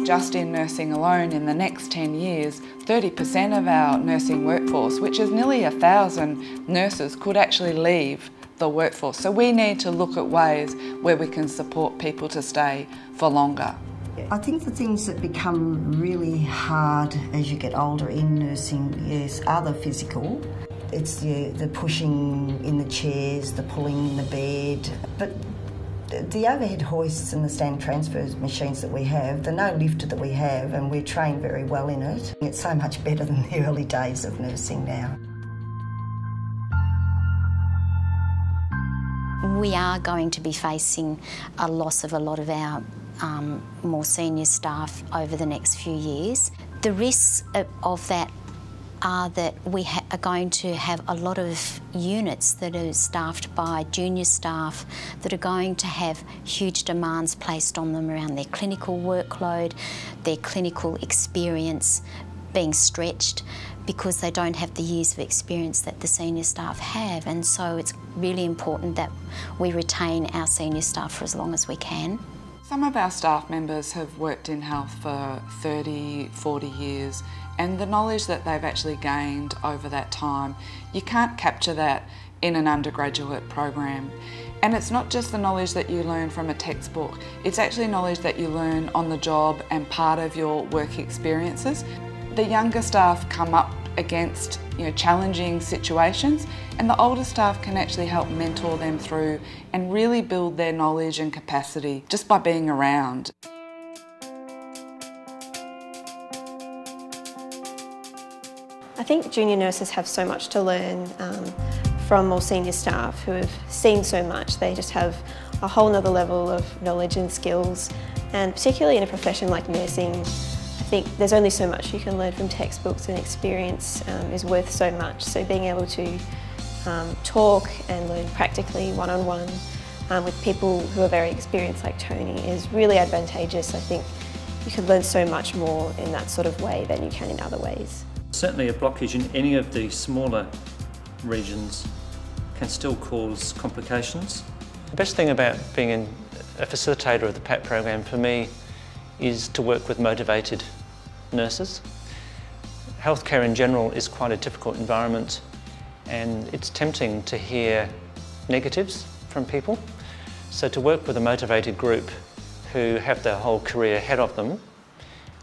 Just in nursing alone, in the next 10 years, 30% of our nursing workforce, which is nearly 1,000 nurses, could actually leave the workforce. So we need to look at ways where we can support people to stay for longer. I think the things that become really hard as you get older in nursing are the physical. It's the pushing in the chairs, the pulling in the bed. But the overhead hoists and the stand transfers machines that we have, the no lifter that we have, and we're trained very well in it. It's so much better than the early days of nursing now. We are going to be facing a loss of a lot of our more senior staff over the next few years. The risks of that are that we are going to have a lot of units that are staffed by junior staff that are going to have huge demands placed on them around their clinical workload, their clinical experience being stretched because they don't have the years of experience that the senior staff have, and so it's really important that we retain our senior staff for as long as we can. Some of our staff members have worked in health for 30, 40 years, and the knowledge that they've actually gained over that time, you can't capture that in an undergraduate program. And it's not just the knowledge that you learn from a textbook, it's actually knowledge that you learn on the job and part of your work experiences. The younger staff come up against challenging situations, and the older staff can actually help mentor them through and really build their knowledge and capacity just by being around. I think junior nurses have so much to learn from more senior staff who have seen so much. They just have a whole nother level of knowledge and skills, and particularly in a profession like nursing, I think there's only so much you can learn from textbooks, and experience is worth so much. So being able to talk and learn practically one-on-one with people who are very experienced like Tony is really advantageous. I think you can learn so much more in that sort of way than you can in other ways. Certainly a blockage in any of the smaller regions can still cause complications. The best thing about being a facilitator of the PAT program for me is to work with motivated nurses. Healthcare in general is quite a difficult environment, and it's tempting to hear negatives from people. So to work with a motivated group who have their whole career ahead of them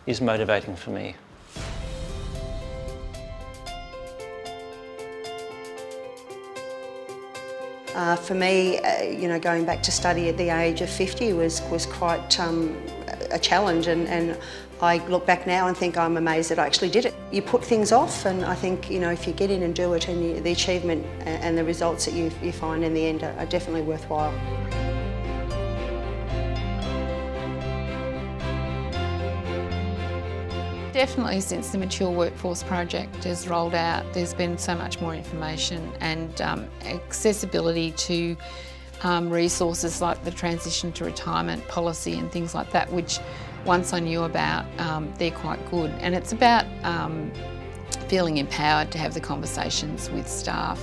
is motivating for me. For me, going back to study at the age of 50 was quite a challenge, and I look back now and think I'm amazed that I actually did it. You put things off, and I think if you get in and do it, and the achievement and the results that you find in the end are definitely worthwhile. Definitely since the Mature Workforce project has rolled out, there's been so much more information and accessibility to resources like the transition to retirement policy and things like that, which once I knew about, they're quite good. And it's about feeling empowered to have the conversations with staff.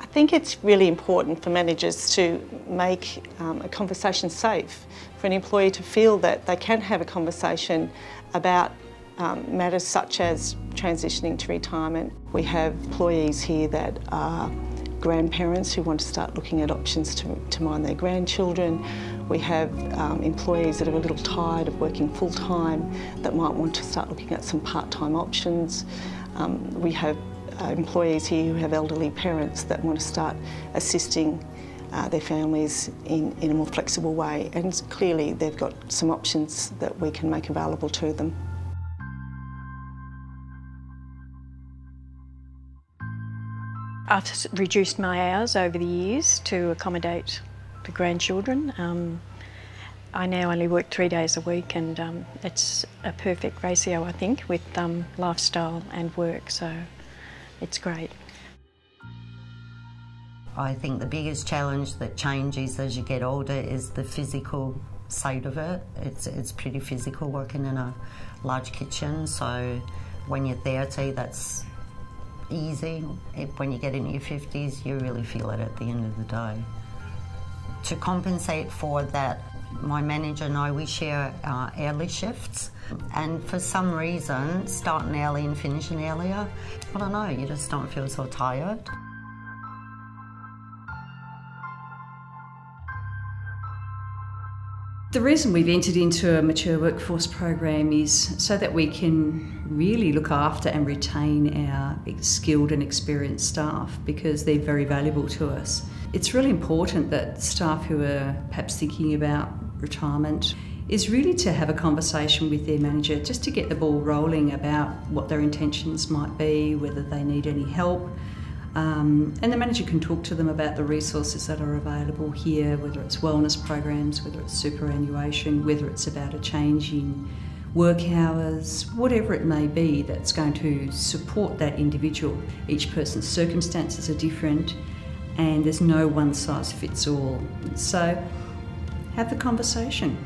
I think it's really important for managers to make a conversation safe, for an employee to feel that they can have a conversation about matters such as transitioning to retirement. We have employees here that are grandparents who want to start looking at options to mind their grandchildren. We have employees that are a little tired of working full-time that might want to start looking at some part-time options. We have employees here who have elderly parents that want to start assisting their families in a more flexible way, and clearly they've got some options that we can make available to them. I've reduced my hours over the years to accommodate the grandchildren. I now only work 3 days a week, and it's a perfect ratio, I think, with lifestyle and work, so it's great. I think the biggest challenge that changes as you get older is the physical side of it. It's pretty physical working in a large kitchen, so when you're 30 that's easy. When you get into your 50s you really feel it at the end of the day. To compensate for that My manager and I, we share early shifts, and for some reason, starting early and finishing earlier, I don't know, you just don't feel so tired. The reason we've entered into a mature workforce program is so that we can really look after and retain our skilled and experienced staff, because they're very valuable to us. It's really important that staff who are perhaps thinking about retirement is really to have a conversation with their manager, just to get the ball rolling about what their intentions might be, whether they need any help. And the manager can talk to them about the resources that are available here, whether it's wellness programs, whether it's superannuation, whether it's about a change in work hours, whatever it may be that's going to support that individual. Each person's circumstances are different and there's no one size fits all. So have the conversation.